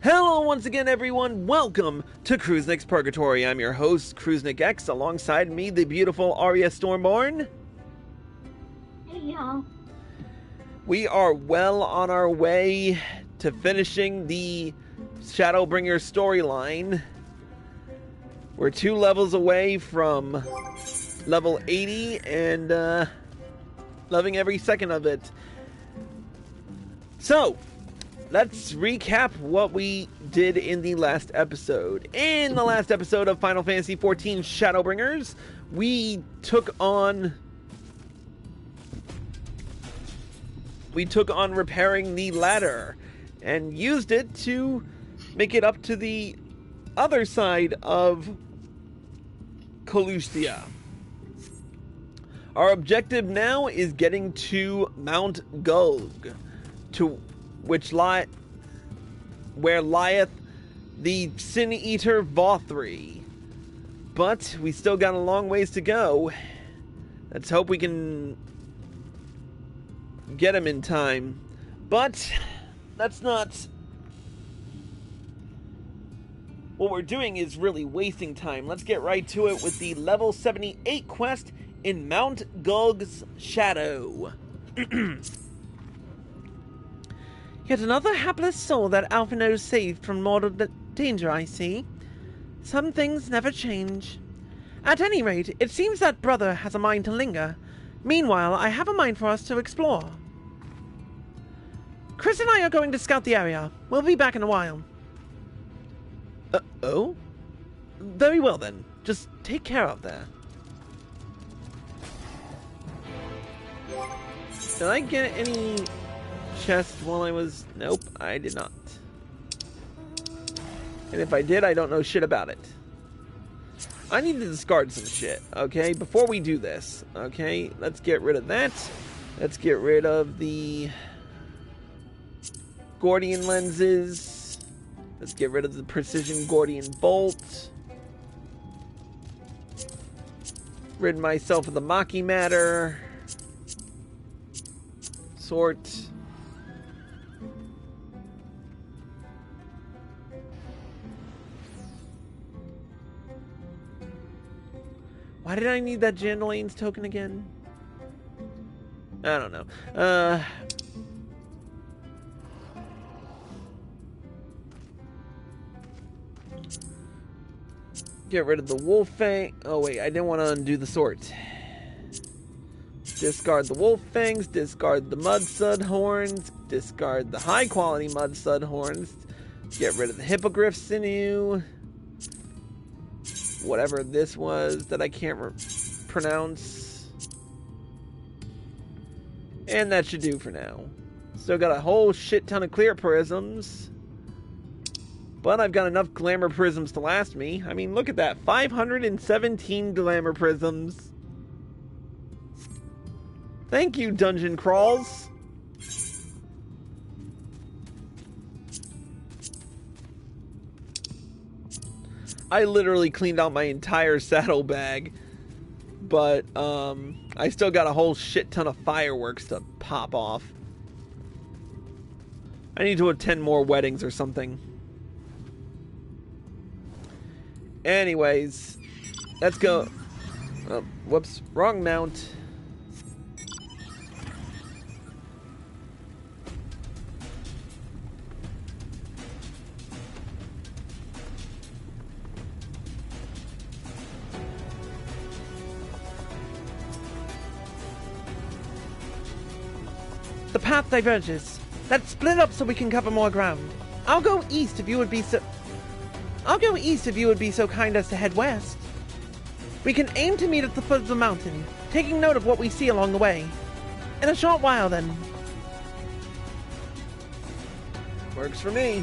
Hello once again everyone, welcome to Cruznik's Purgatory. I'm your host, Cruznik X, alongside me the beautiful Arya Stormborn. Hey y'all. We are well on our way to finishing the Shadowbringers storyline. We're 2 levels away from level 80 and loving every second of it. So, let's recap what we did in the last episode. In the last episode of Final Fantasy XIV Shadowbringers, we took on repairing the ladder and used it to make it up to the other side of Calustia. Our objective now is getting to Mount Gulg, where lieth the Sin Eater Vauthry. But we still got a long ways to go. Let's hope we can get him in time. But that's not... what we're doing is really wasting time. Let's get right to it with the level 78 quest in Mount Gulg's Shadow. Yet another hapless soul that Alphinaud saved from mortal danger, I see. Some things never change. At any rate, it seems that brother has a mind to linger. Meanwhile, I have a mind for us to explore. Chris and I are going to scout the area. We'll be back in a while. Oh? Very well then. Just take care of that. Did I get any chest while I was... Nope, I did not. And if I did, I don't know shit about it. I need to discard some shit, okay? Before we do this, okay? Let's get rid of that. Let's get rid of the Gordian lenses. Let's get rid of the Precision Gordian bolt. Rid myself of the Maki matter. Sort. Why did I need that Jandalane's token again? I don't know. Get rid of the Wolf Fang. Oh wait, I didn't want to undo the sort. Discard the Wolf Fangs, discard the Mudsud Horns, discard the high quality Mudsud Horns, get rid of the Hippogriff Sinew, whatever this was that I can't pronounce. And that should do for now. Still got a whole shit ton of clear prisms. But I've got enough glamour prisms to last me. I mean, look at that. 517 glamour prisms. Thank you, dungeon crawls. I literally cleaned out my entire saddlebag, but I still got a whole shit ton of fireworks to pop off. I need to attend more weddings or something. Anyways, let's go. Oh, whoops, wrong mount. The path diverges. Let's split up so we can cover more ground. I'll go east if you would be so kind as to head west. We can aim to meet at the foot of the mountain, taking note of what we see along the way. In a short while, then. Works for me.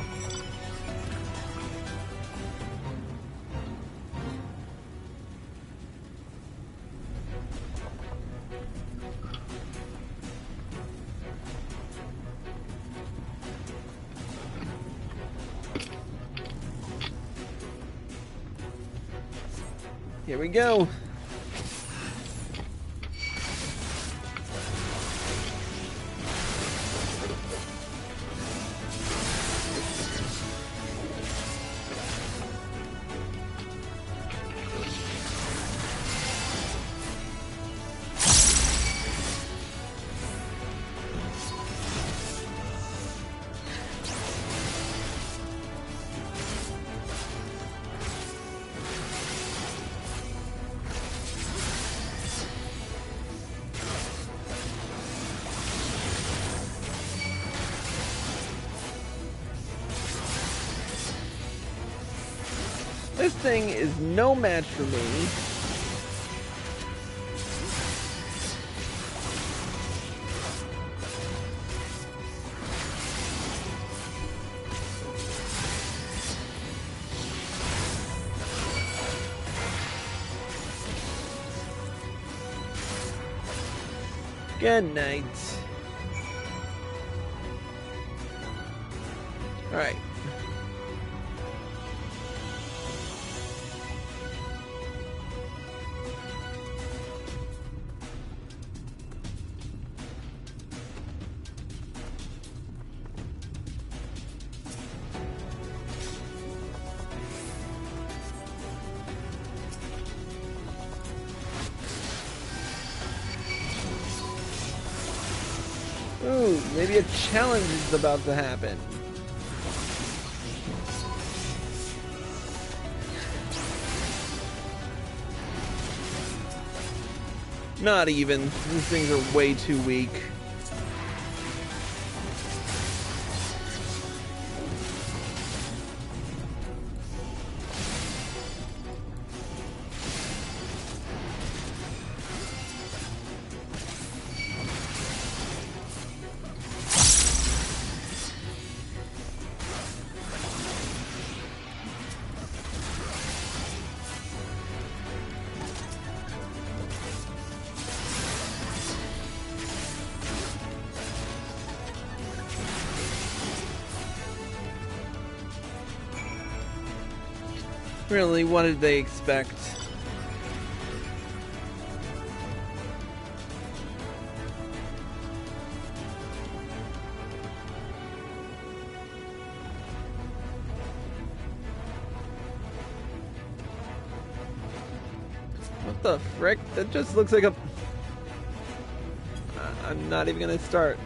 Here we go. This thing is no match for me. Good night. All right. Ooh, maybe a challenge is about to happen. Not even. These things are way too weak. Really, what did they expect? What the frick? That just looks like a... I'm not even gonna start.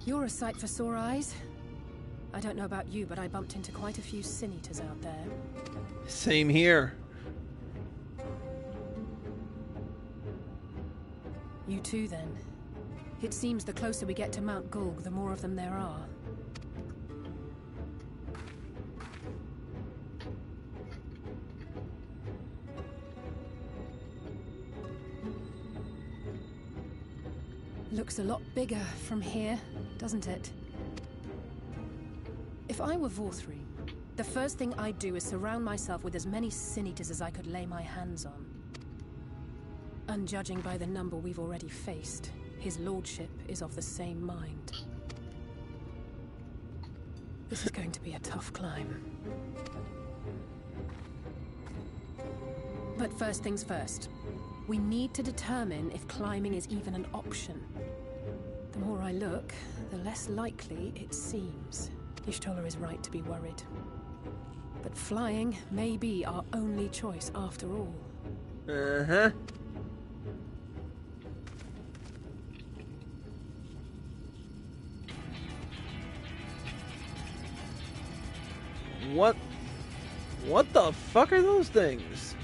You're a sight for sore eyes. I don't know about you, but I bumped into quite a few sin eaters out there. Same here. You too, then. It seems the closer we get to Mount Gulg, the more of them there are. Looks a lot bigger from here, doesn't it? If I were Vauthry, the first thing I'd do is surround myself with as many sin eaters as I could lay my hands on. And judging by the number we've already faced, his lordship is of the same mind. This is going to be a tough climb. But first things first. We need to determine if climbing is even an option. The more I look, the less likely it seems. Y'shtola is right to be worried. But flying may be our only choice after all. Uh-huh. What the fuck are those things?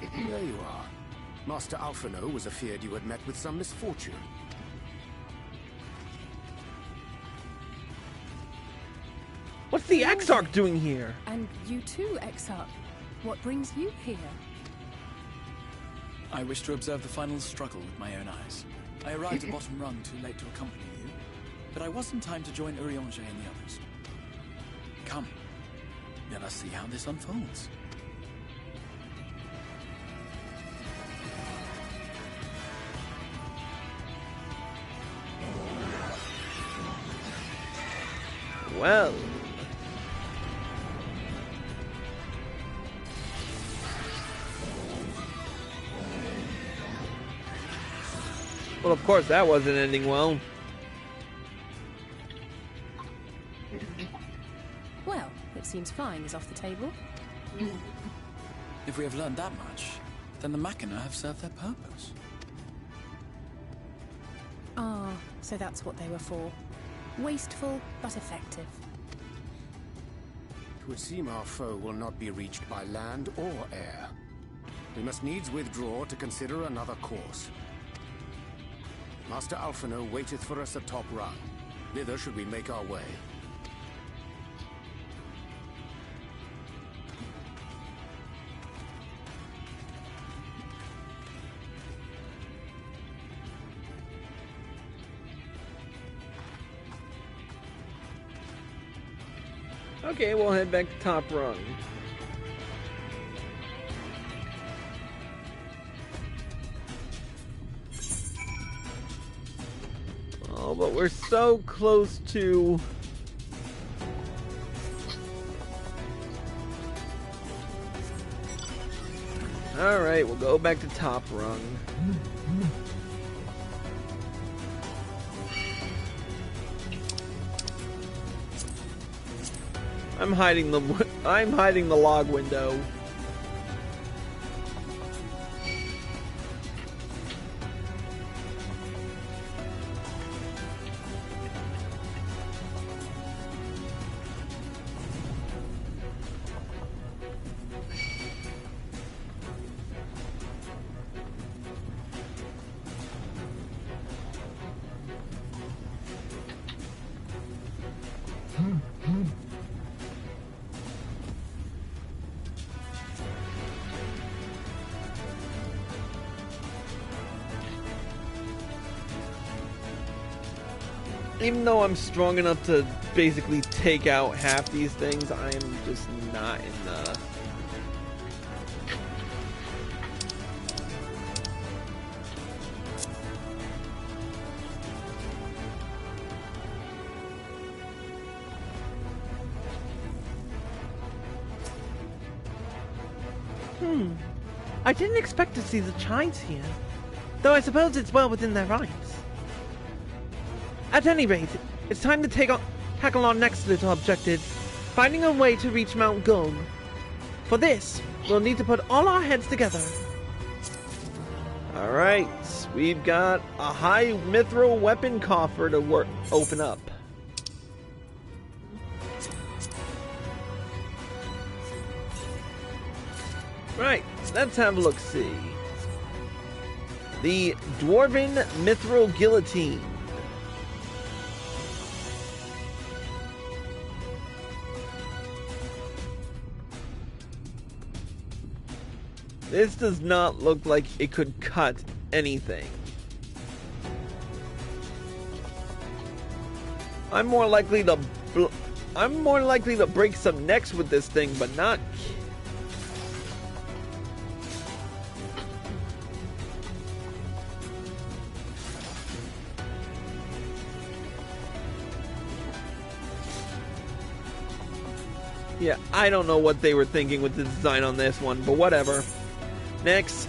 There you are. Master Alphino was afeard you had met with some misfortune. What's the Exarch doing here? And you too, Exarch. What brings you here? I wish to observe the final struggle with my own eyes. I arrived at bottom rung too late to accompany you, but I was in time to join Urianger and the others. Come, let us see how this unfolds. Well. Well, of course, that wasn't ending well. Well, it seems flying is off the table. If we have learned that much, then the Machina have served their purpose. Are so that's what they were for. Wasteful, but effective. It would seem our foe will not be reached by land or air. We must needs withdraw to consider another course. Master Alphino waiteth for us atop Run. Thither should we make our way. Okay, we'll head back to Top Rung. Oh, but we're so close to... Alright, we'll go back to Top Rung. I'm hiding the log window. Even though I'm strong enough to basically take out half these things, I am just not in the... I didn't expect to see the chides here, though I suppose it's well within their rights. At any rate, it's time to tackle our next little objective, finding a way to reach Mount Gulg. For this, we'll need to put all our heads together. Alright, we've got a high mithril weapon coffer to open up. Right, let's have a look-see. The Dwarven Mithril Guillotine. This does not look like it could cut anything. I'm more likely to break some necks with this thing, but not... Yeah, I don't know what they were thinking with the design on this one, but whatever. Next.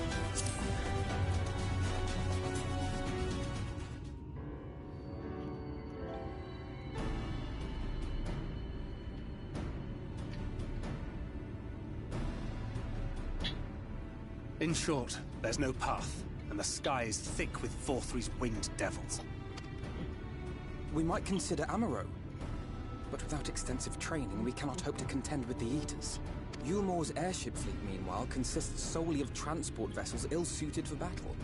In short, there's no path, and the sky is thick with Vauthry's winged devils. We might consider Amaro, but without extensive training, we cannot hope to contend with the Eaters. Eulmore's airship fleet, meanwhile, consists solely of transport vessels ill-suited for battle.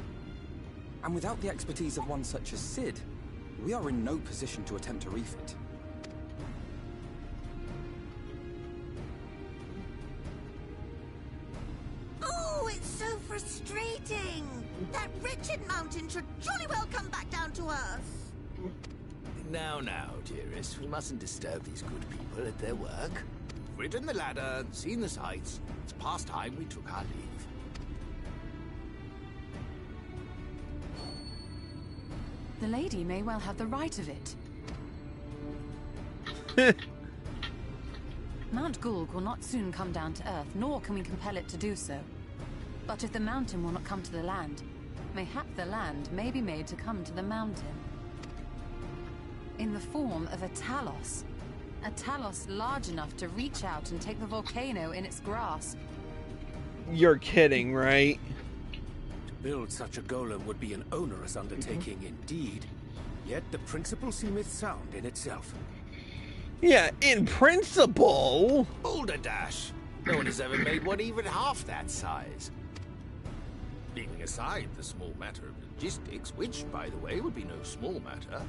And without the expertise of one such as Sid, we are in no position to attempt a refit. Oh, it's so frustrating! That wretched mountain should jolly well come back down to earth! Now, dearest, we mustn't disturb these good people at their work. We've ridden the ladder and seen the sights. It's past time we took our leave. The lady may well have the right of it. Mount Gulg will not soon come down to Earth, nor can we compel it to do so. But if the mountain will not come to the land, mayhap the land may be made to come to the mountain. In the form of a Talos. A Talos large enough to reach out and take the volcano in its grasp. You're kidding, right? To build such a golem would be an onerous undertaking indeed. Yet the principle seemeth sound in itself. Yeah, in principle. Boulder Dash. No one has ever made one even half that size. Leaving aside the small matter of logistics, which, by the way, would be no small matter,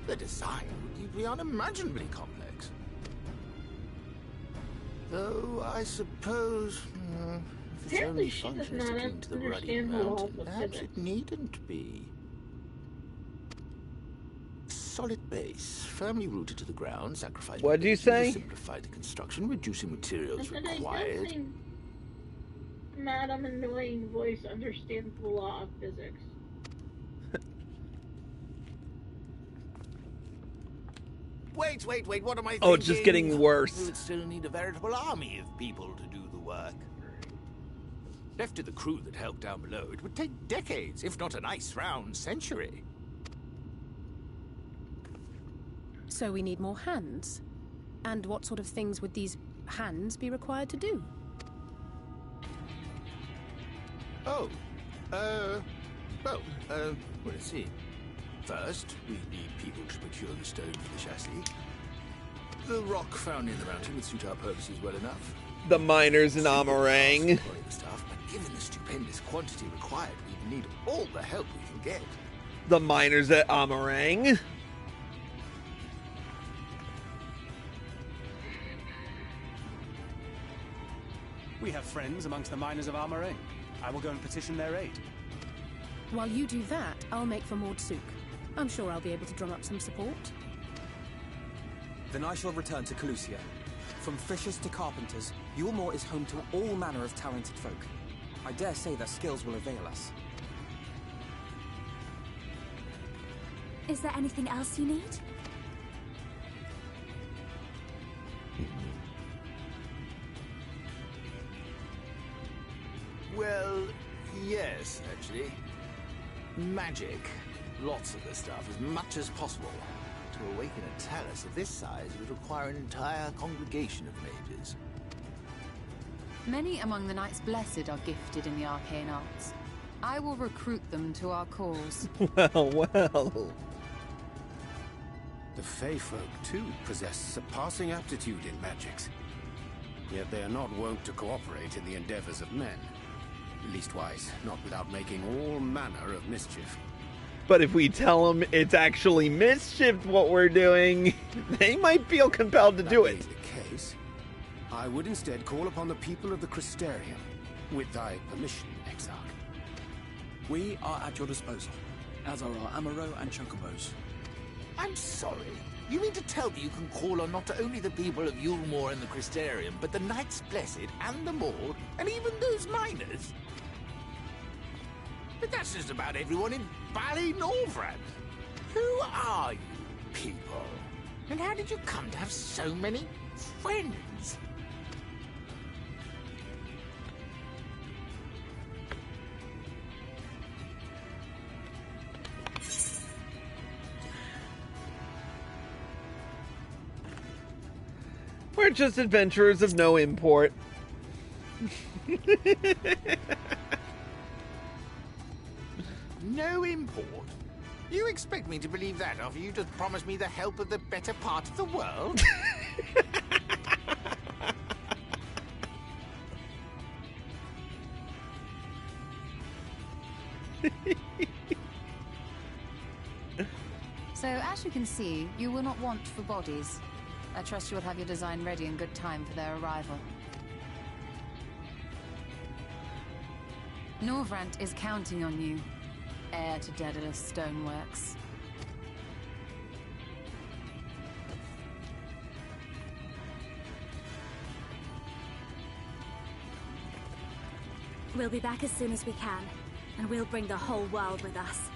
the design would be unimaginably complex. Though, I suppose, if its only function is to cling to the ruddy mountain, perhaps it needn't be. Solid base, firmly rooted to the ground, sacrificing What'd you say? Simplify the construction, reducing materials required. Madam Annoying Voice understands the law of physics. Wait, what am I thinking? Oh, it's just getting worse. We would still need a veritable army of people to do the work. Left to the crew that helped down below, it would take decades, if not a nice round century. So we need more hands. And what sort of things would these hands be required to do? Let's see. First, we need people to procure the stone for the chassis. The rock found in the mountain would suit our purposes well enough. The miners in Amarang. But given the stupendous quantity required, we need all the help we can get. The miners at Amarang. We have friends amongst the miners of Armoring. I will go and petition their aid. While you do that, I'll make for Mordsuk. I'm sure I'll be able to drum up some support. Then I shall return to Calusia. From fishers to carpenters, Eulmore is home to all manner of talented folk. I dare say their skills will avail us. Is there anything else you need? Well, yes, actually. Magic. Lots of the stuff, as much as possible. To awaken a talus of this size would require an entire congregation of mages. Many among the Knights Blessed are gifted in the arcane arts. I will recruit them to our cause. Well. The Fey folk, too, possess surpassing aptitude in magics. Yet they are not wont to cooperate in the endeavors of men. Leastwise, not without making all manner of mischief. But if we tell them it's actually mischief what we're doing, they might feel compelled to do it. That being the case, I would instead call upon the people of the Crystarium, with thy permission, Exarch. We are at your disposal, as are our Amaro and Chocobos. I'm sorry. You mean to tell me you can call on not only the people of Eulmore and the Crystarium, but the Knights Blessed and the Maud, and even those miners? But that's just about everyone in Ballynorvrand. Who are you people? And how did you come to have so many friends? We're just adventurers of no import. No import? You expect me to believe that after you just promised me the help of the better part of the world? So, as you can see, you will not want for bodies. I trust you will have your design ready in good time for their arrival. Norvrant is counting on you, heir to Daedalus Stoneworks. We'll be back as soon as we can, and we'll bring the whole world with us.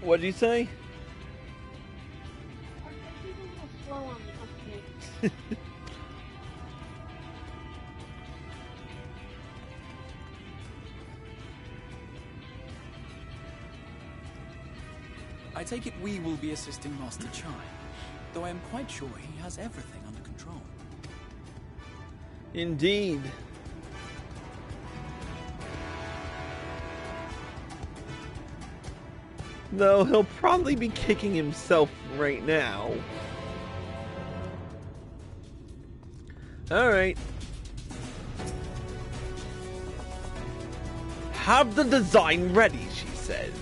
What'd you say? I take it we will be assisting Master Chai, though I am quite sure he has everything under control. Indeed. Though he'll probably be kicking himself right now. Alright. Have the design ready, she says.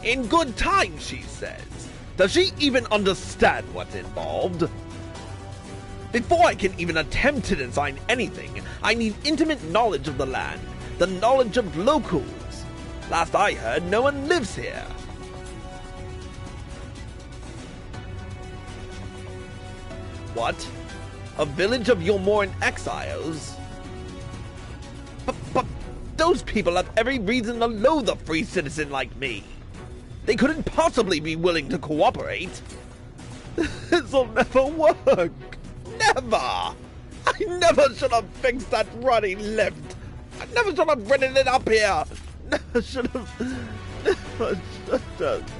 In good time, she says. Does she even understand what's involved? Before I can even attempt to design anything, I need intimate knowledge of the land, the knowledge of locals. Last I heard, no one lives here. What? A village of Eulmore exiles? But those people have every reason to loathe a free citizen like me. They couldn't possibly be willing to cooperate. This'll never work. Never! I never should have fixed that running lift. I never should have written it up here. Never should have. Never should have.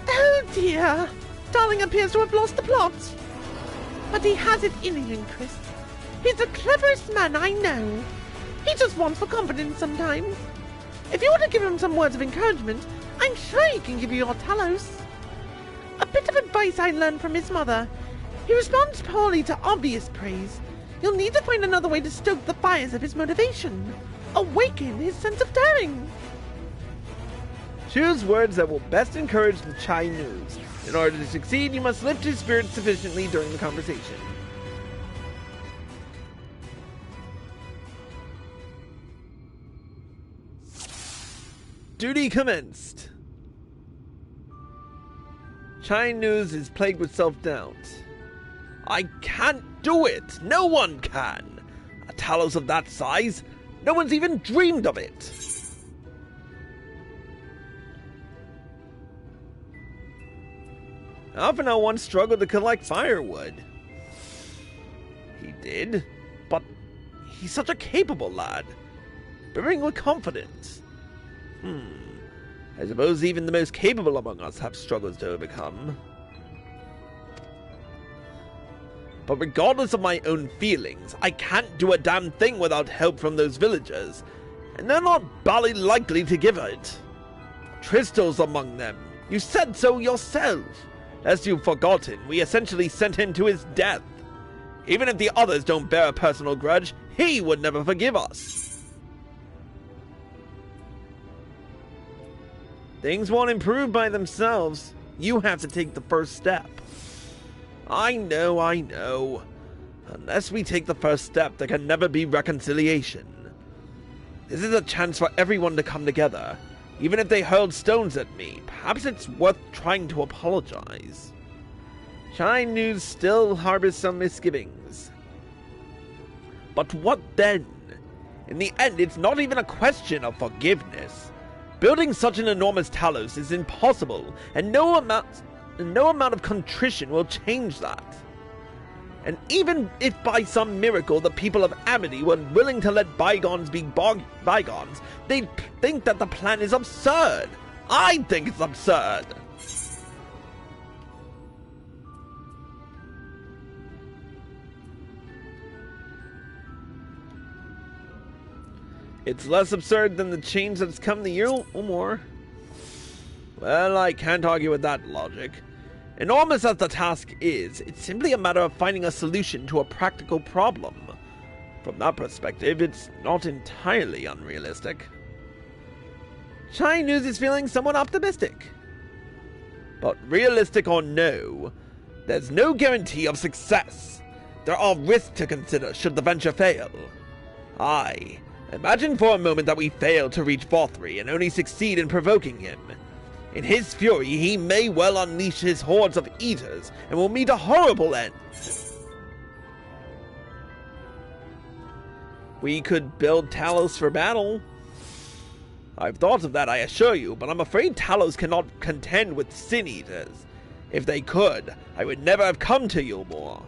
Oh dear! Darling appears to have lost the plot. But he has it in him, Chris. He's the cleverest man I know. He just wants for confidence sometimes. If you were to give him some words of encouragement, I'm sure he can give you your Talos. A bit of advice I learned from his mother. He responds poorly to obvious praise. You'll need to find another way to stoke the fires of his motivation. Awaken his sense of daring. Choose words that will best encourage the Chai News. In order to succeed, you must lift his spirit sufficiently during the conversation. Duty commenced. Chai News is plagued with self-doubt. I can't do it! No one can! A Talos of that size? No one's even dreamed of it! Alphinaud once struggled to collect firewood. He did, but he's such a capable lad, brimming with confidence. I suppose even the most capable among us have struggles to overcome. But regardless of my own feelings, I can't do a damn thing without help from those villagers, and they're not bally likely to give it. Tristo's among them. You said so yourself. As you've forgotten, we essentially sent him to his death. Even if the others don't bear a personal grudge, he would never forgive us. Things won't improve by themselves. You have to take the first step. I know. Unless we take the first step, there can never be reconciliation. This is a chance for everyone to come together. Even if they hurled stones at me, perhaps it's worth trying to apologize. Chai News still harbors some misgivings. But what then? In the end, it's not even a question of forgiveness. Building such an enormous Talos is impossible, and no amount of contrition will change that. And even if by some miracle the people of Amity were willing to let bygones be bygones, they'd think that the plan is absurd. I think it's absurd. It's less absurd than the change that's come to Eulmore. Well, I can't argue with that logic. Enormous as the task is, it's simply a matter of finding a solution to a practical problem. From that perspective, it's not entirely unrealistic. Chai News is feeling somewhat optimistic. But realistic or no, there's no guarantee of success. There are risks to consider should the venture fail. Imagine for a moment that we fail to reach Vauthry and only succeed in provoking him. In his fury, he may well unleash his hordes of eaters and will meet a horrible end. We could build Talos for battle. I've thought of that, I assure you, but I'm afraid Talos cannot contend with Sin Eaters. If they could, I would never have come to Eulmore.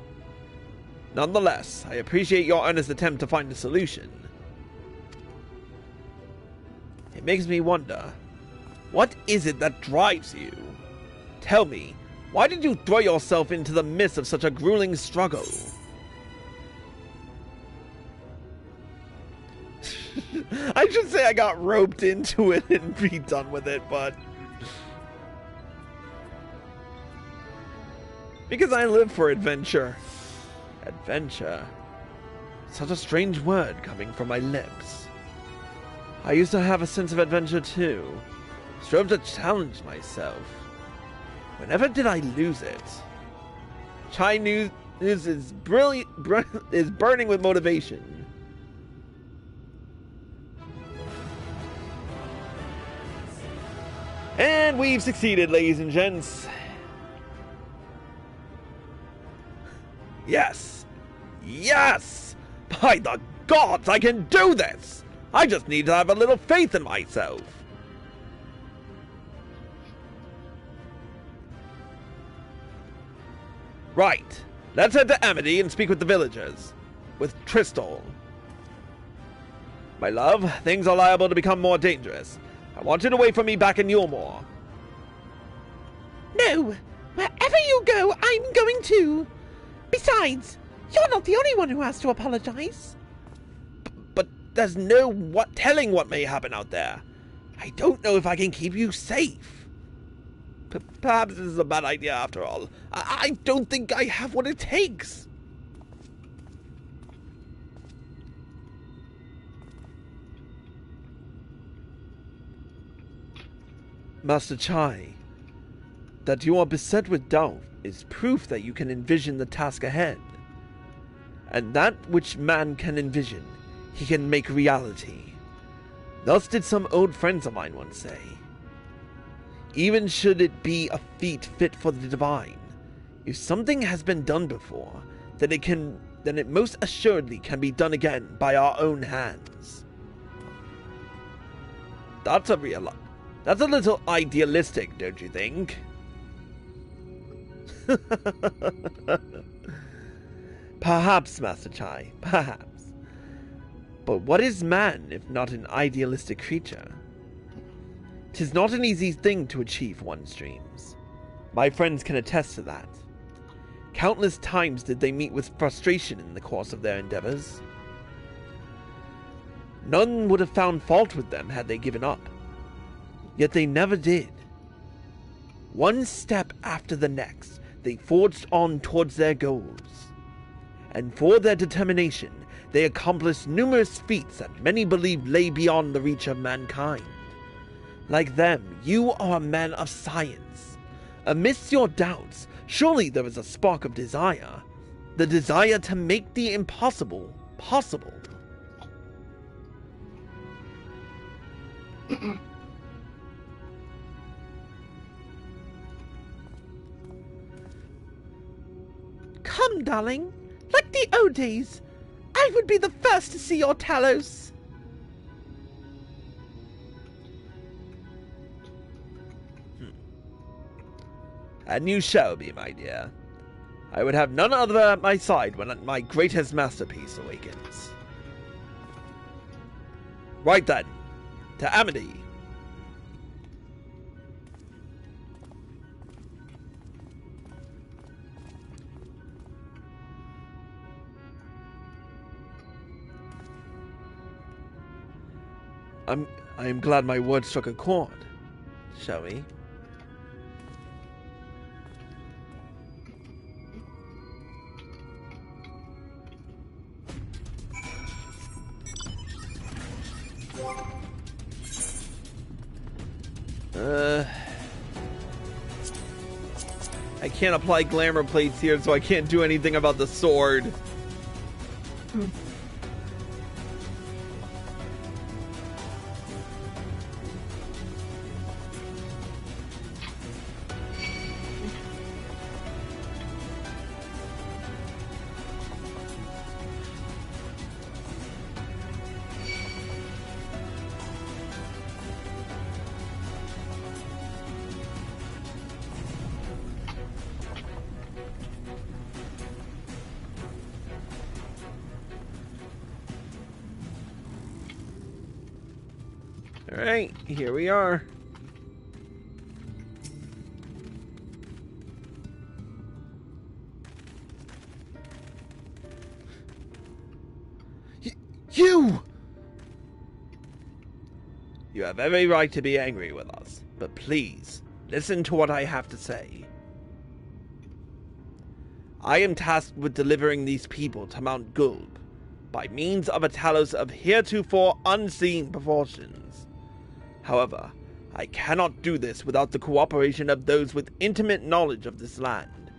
Nonetheless, I appreciate your earnest attempt to find a solution. It makes me wonder, what is it that drives you? Tell me, why did you throw yourself into the midst of such a grueling struggle? I should say I got roped into it and be done with it, but... Because I live for adventure. Adventure. Such a strange word coming from my lips. I used to have a sense of adventure too. Strove to challenge myself. Whenever did I lose it? Chai News is is burning with motivation. And we've succeeded, ladies and gents. Yes! Yes! By the gods, I can do this! I just need to have a little faith in myself. Right. Let's head to Amity and speak with the villagers. With Tristal. My love, things are liable to become more dangerous. I want you to wait for me back in Eulmore. No! Wherever you go, I'm going too. Besides, you're not the only one who has to apologize. But there's no telling what may happen out there. I don't know if I can keep you safe. Perhaps this is a bad idea after all. I don't think I have what it takes. Master Chai, that you are beset with doubt is proof that you can envision the task ahead. And that which man can envision, he can make reality. Thus did some old friends of mine once say. Even should it be a feat fit for the divine, if something has been done before, then it most assuredly can be done again by our own hands. That's a little idealistic, don't you think? Perhaps, Master Chai, perhaps. But what is man if not an idealistic creature? 'Tis not an easy thing to achieve one's dreams. My friends can attest to that. Countless times did they meet with frustration in the course of their endeavors. None would have found fault with them had they given up. Yet they never did. One step after the next, they forged on towards their goals. And for their determination, they accomplished numerous feats that many believed lay beyond the reach of mankind. Like them, you are a man of science. Amidst your doubts, surely there is a spark of desire. The desire to make the impossible possible. Come, darling. Like the old days. I would be the first to see your Talos. And you shall be, my dear. I would have none other at my side when my greatest masterpiece awakens. Right then, to Amity. I am glad my words struck a chord. Shall we? I can't apply glamour plates here, so I can't do anything about the sword. Alright, here we are. You! You have every right to be angry with us, but please, listen to what I have to say. I am tasked with delivering these people to Mount Gulb by means of a Talos of heretofore unseen proportions. However, I cannot do this without the cooperation of those with intimate knowledge of this land.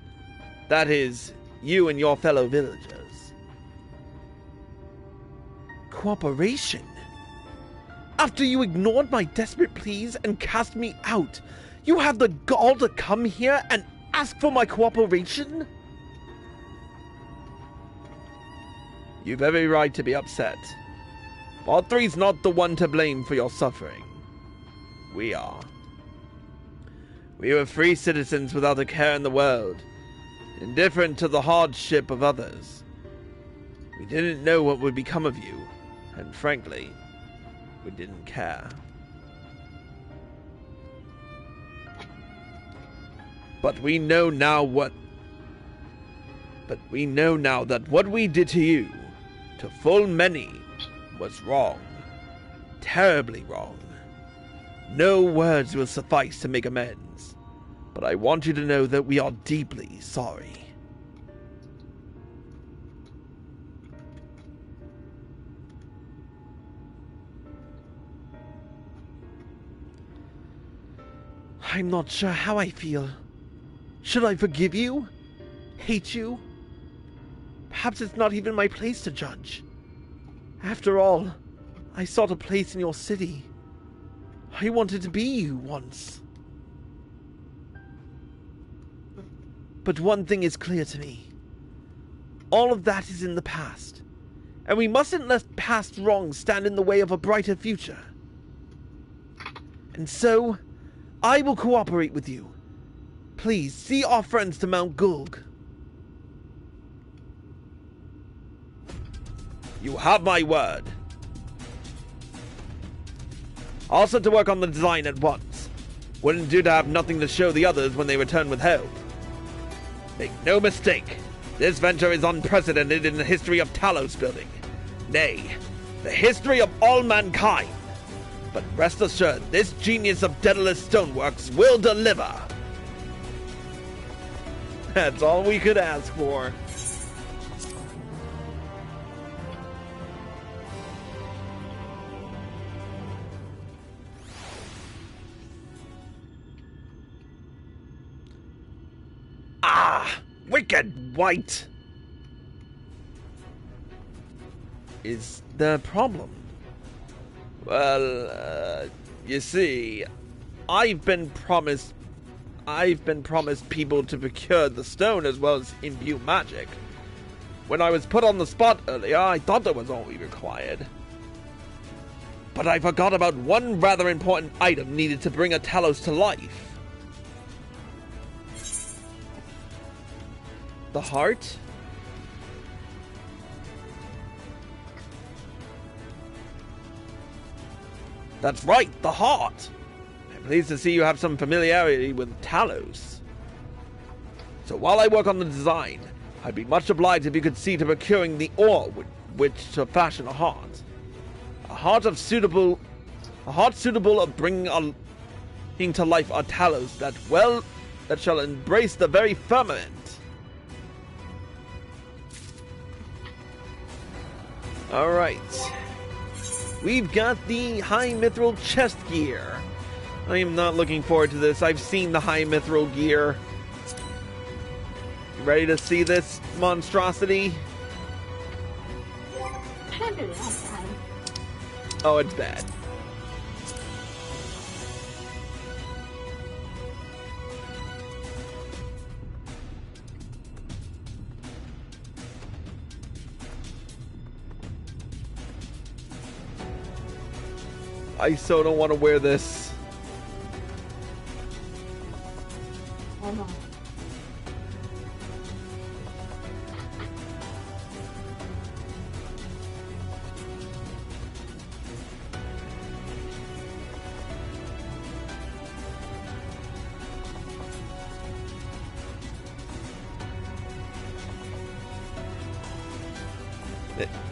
That is, you and your fellow villagers. Cooperation? After you ignored my desperate pleas and cast me out, you have the gall to come here and ask for my cooperation? You've every right to be upset. Vauthry's not the one to blame for your suffering. We are. We were free citizens without a care in the world, indifferent to the hardship of others. We didn't know what would become of you, and frankly, we didn't care. But we know now that what we did to you, to full many, was wrong. Terribly wrong. No words will suffice to make amends, but I want you to know that we are deeply sorry. I'm not sure how I feel. Should I forgive you? Hate you? Perhaps it's not even my place to judge. After all, I sought a place in your city. I wanted to be you once. But one thing is clear to me. All of that is in the past, and we mustn't let past wrongs stand in the way of a brighter future. And so, I will cooperate with you. Please, see our friends to Mount Gulg. You have my word. I'll set to work on the design at once. Wouldn't do to have nothing to show the others when they return with help. Make no mistake, this venture is unprecedented in the history of Talos building. Nay, the history of all mankind. But rest assured, this genius of Daedalus Stoneworks will deliver. That's all we could ask for. Ah! Wicked White! Is there a problem? Well, you see, I've been promised people to procure the stone as well as imbue magic. When I was put on the spot earlier, I thought that was all we required. But I forgot about one rather important item needed to bring a Talos to life. The heart? That's right, the heart! I'm pleased to see you have some familiarity with Talos. So while I work on the design, I'd be much obliged if you could see to procuring the ore with which to fashion a heart. A heart suitable of bringing to life a Talos that shall embrace the very firmament. Alright. We've got the High Mithril chest gear. I am not looking forward to this. I've seen the High Mithril gear. You ready to see this monstrosity? Can't do that bad. Oh, it's bad. I so don't want to wear this. Hold on.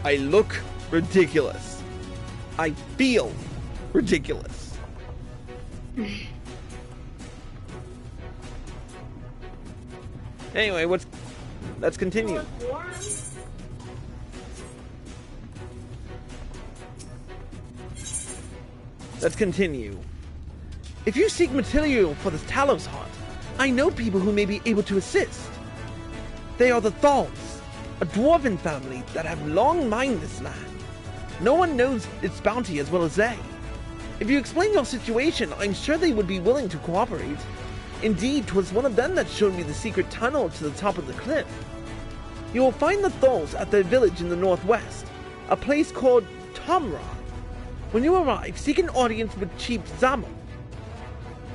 I look ridiculous. I feel ridiculous. Anyway, let's continue. Let's continue. If you seek material for the Talos Heart, I know people who may be able to assist. They are the Thals, a dwarven family that have long mined this land. No one knows its bounty as well as they. If you explain your situation, I'm sure they would be willing to cooperate. Indeed, 'twas one of them that showed me the secret tunnel to the top of the cliff. You will find the Thals at their village in the northwest, a place called Tomra. When you arrive, seek an audience with Chief Zamo.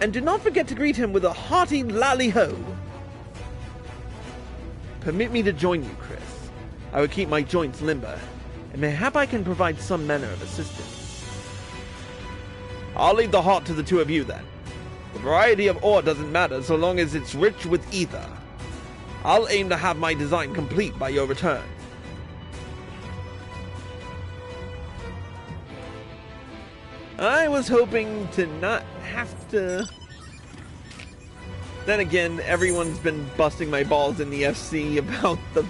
And do not forget to greet him with a hearty lally-ho. Permit me to join you, Chris. I will keep my joints limber, and mayhap I can provide some manner of assistance. I'll leave the heart to the two of you, then. The variety of ore doesn't matter so long as it's rich with ether. I'll aim to have my design complete by your return. I was hoping to not have to... Then again, everyone's been busting my balls in the FC about the...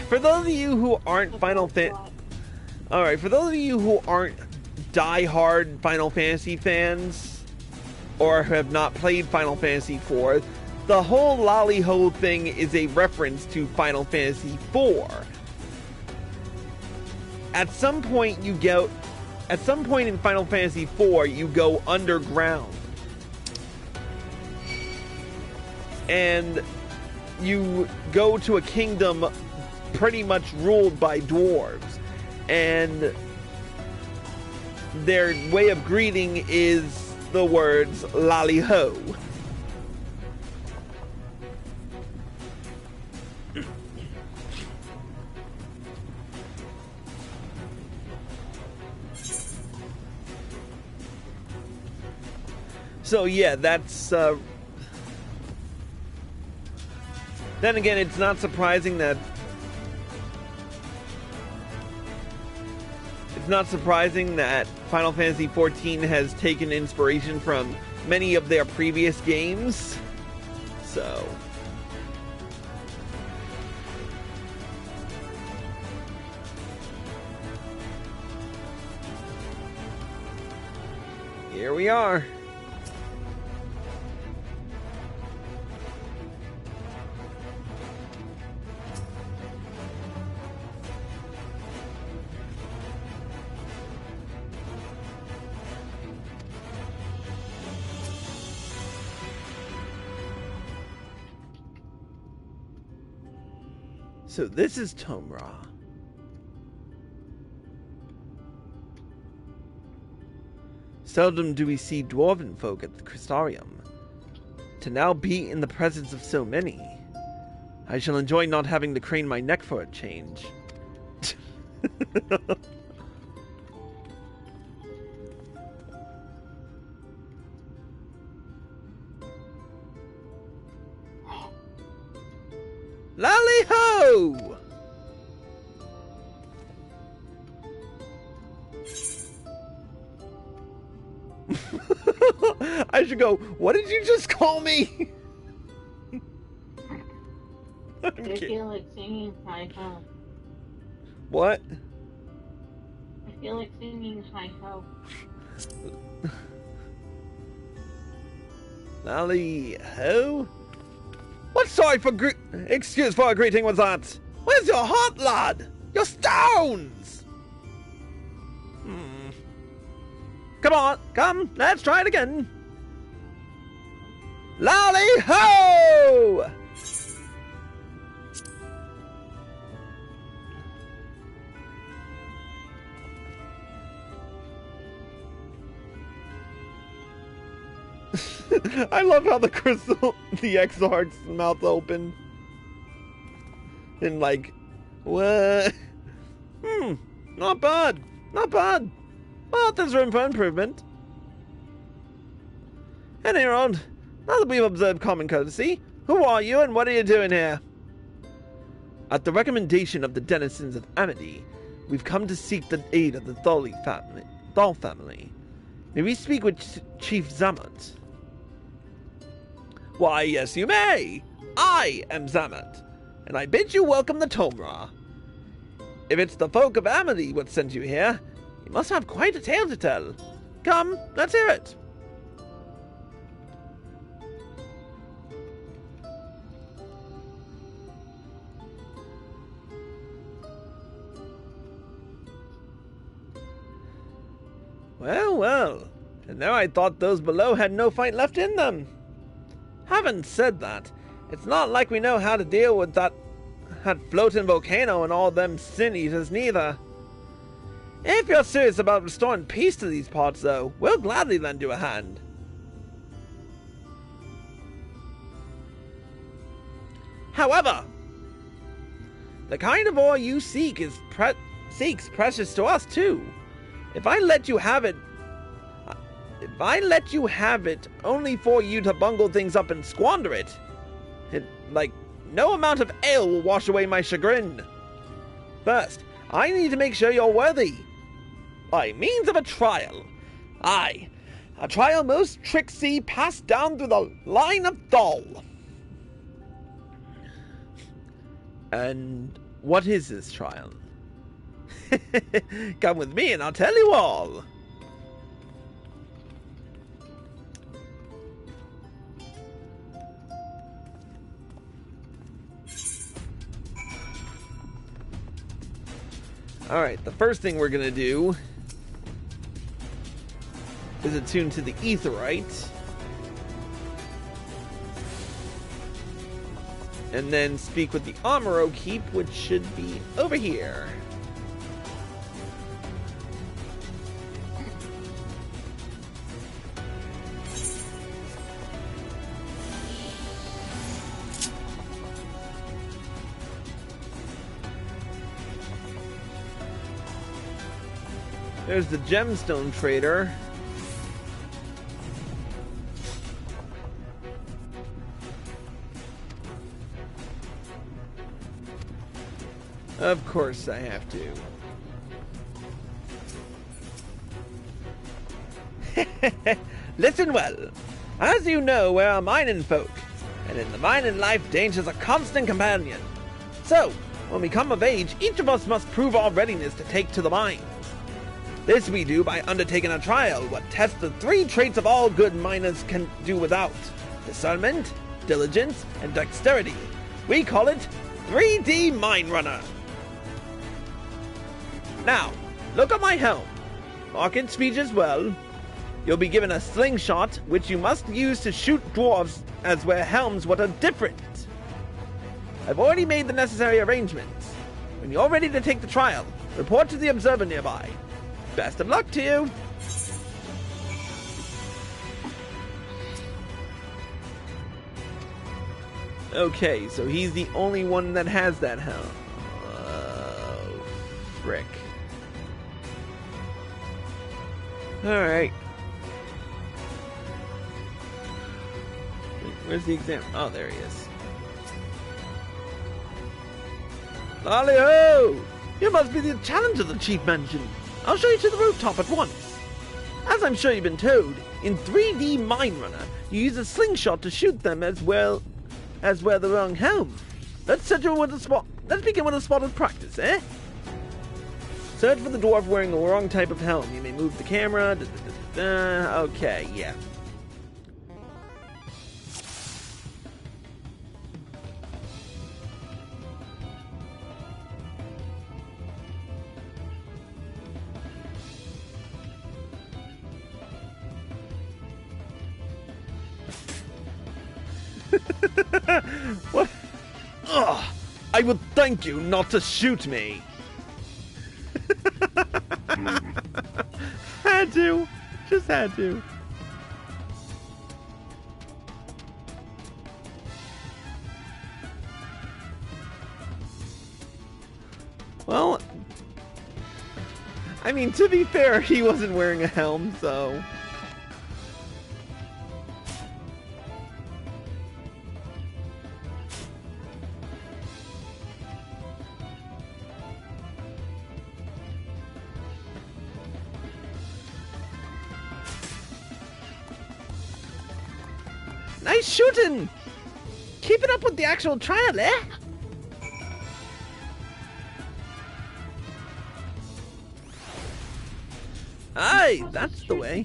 For those of you who aren't Final Fantasy... Alright, for those of you who aren't die-hard Final Fantasy fans, or have not played Final Fantasy IV, the whole lolly-ho thing is a reference to Final Fantasy IV. At some point in Final Fantasy IV, you go underground. And you go to a kingdom pretty much ruled by dwarves. And their way of greeting is the words lolly-ho. So yeah, that's then again, it's not surprising that Final Fantasy XIV has taken inspiration from many of their previous games. So here we are. So this is Tomra. Seldom do we see dwarven folk at the Crystarium. To now be in the presence of so many, I shall enjoy not having to crane my neck for a change. Lally-ho! I should go, what did you just call me? I feel like singing hi-ho. What? I feel like singing hi-ho. Lally-ho? What sorry for excuse for a greeting was that? Where's your heart, lad? Your stones! Come on, come, let's try it again. Lally-ho! I love how the crystal, the Exarch's mouth open. And like, what? Not bad, not bad. But there's room for improvement. Anyhow, now that we've observed common courtesy, who are you and what are you doing here? At the recommendation of the denizens of Amity, we've come to seek the aid of the Thal family. May we speak with Chief Zamat? Why, yes you may! I am Zamat, and I bid you welcome the Tomra. If it's the folk of Amity what sent you here, you must have quite a tale to tell. Come, let's hear it. Well, well, and now I thought those below had no fight left in them. Having said that, it's not like we know how to deal with that floating volcano and all them sin eaters neither. If you're serious about restoring peace to these parts, though, we'll gladly lend you a hand. However, the kind of ore you seek seeks precious to us too. If I let you have it only for you to bungle things up and squander it, no amount of ale will wash away my chagrin. First, I need to make sure you're worthy. By means of a trial. Aye, a trial most tricksy passed down through the line of Thal. And what is this trial? Come with me and I'll tell you all. Alright, the first thing we're gonna do is attune to the Aetheryte. And then speak with the Amuro Keep, which should be over here. There's the gemstone trader. Of course I have to. Listen well. As you know, we're a mining folk, and in the mining life, danger's a constant companion. So, when we come of age, each of us must prove our readiness to take to the mine. This we do by undertaking a trial, what tests the 3 traits of all good miners can do without: discernment, diligence, and dexterity. We call it 3D Mine Runner. Now, look at my helm. Mark its speech as well. You'll be given a slingshot, which you must use to shoot dwarves, as wear helms what are different. I've already made the necessary arrangements. When you're ready to take the trial, report to the observer nearby. Best of luck to you! Okay, so he's the only one that has that helm. Oh, frick. Alright. Where's the exam? Oh, there he is. Lolly-ho! You must be the challenger the chief mentioned. I'll show you to the rooftop at once. As I'm sure you've been told, in 3D Mine Runner, you use a slingshot to shoot them as well as wear the wrong helm. Let's begin with a spot of practice, eh? Search for the dwarf wearing the wrong type of helm. You may move the camera. Okay, yeah. What? Ugh, I would thank you not to shoot me. Had to. Just had to. Well, I mean, to be fair, he wasn't wearing a helm, so... Nice shooting! Keep it up with the actual trial, eh? Aye, that's the way.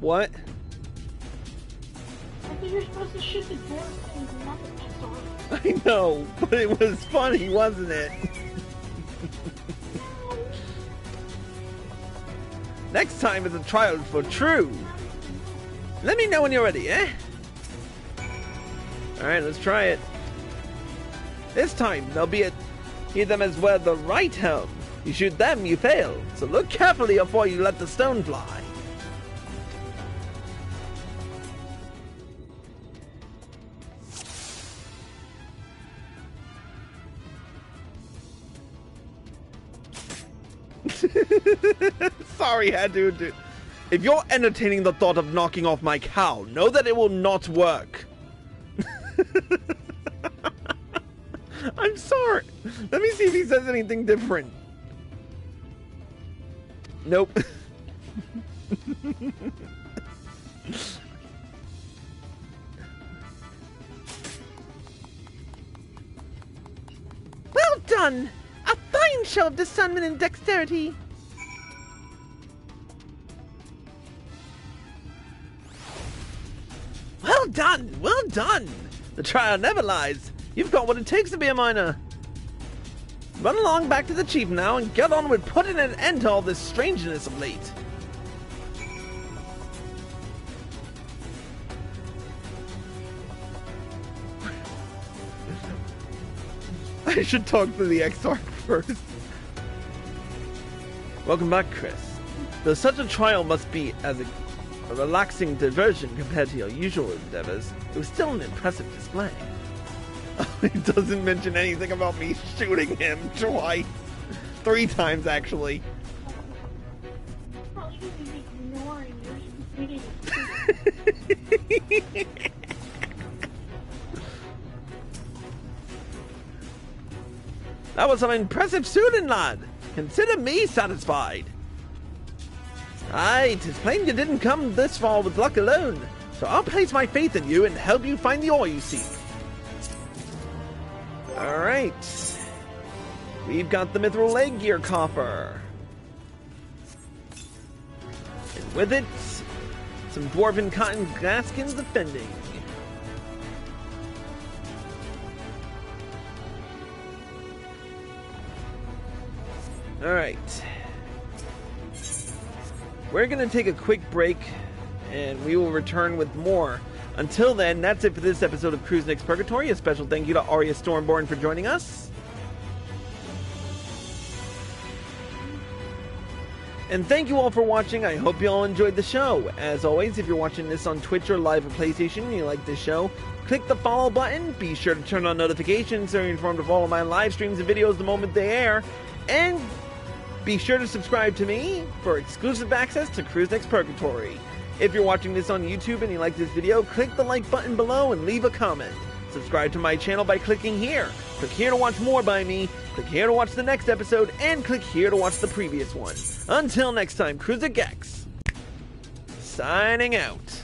What? I think you're supposed to shoot the dwarf things and not the XR. I know, but it was funny, wasn't it? Next time is a trial for true. Let me know when you're ready, eh? Alright, let's try it. This time, they'll be hit them as well the right helm. You shoot them, you fail. So look carefully before you let the stone fly. Sorry, dude. If you're entertaining the thought of knocking off my cow, know that it will not work. I'm sorry. Let me see if he says anything different. Nope. Well done! A fine show of discernment and dexterity. Well done! Well done! The trial never lies. You've got what it takes to be a miner. Run along back to the chief now and get on with putting an end to all this strangeness of late. I should talk to the XR first. Welcome back, Chris. Though such a trial must be as a relaxing diversion compared to your usual endeavors, it was still an impressive display. It doesn't mention anything about me shooting him twice. 3 times, actually. Probably because he's ignoring you. That was some impressive shooting, lad. Consider me satisfied. Aye, 'tis plain you didn't come this far with luck alone, so I'll place my faith in you and help you find the ore you seek. Alright. We've got the mithril leg gear coffer. And with it, some dwarven cotton glaskins defending. Alright. We're going to take a quick break, and we will return with more. Until then, that's it for this episode of Cruise Next Purgatory. A special thank you to Arya Stormborn for joining us. And thank you all for watching. I hope you all enjoyed the show. As always, if you're watching this on Twitch or live at PlayStation and you like this show, click the follow button. Be sure to turn on notifications so you're informed of all of my live streams and videos the moment they air. And be sure to subscribe to me for exclusive access to Cruise Next Purgatory. If you're watching this on YouTube and you like this video, click the like button below and leave a comment. Subscribe to my channel by clicking here. Click here to watch more by me. Click here to watch the next episode. And click here to watch the previous one. Until next time, Cruiser Gex, signing out.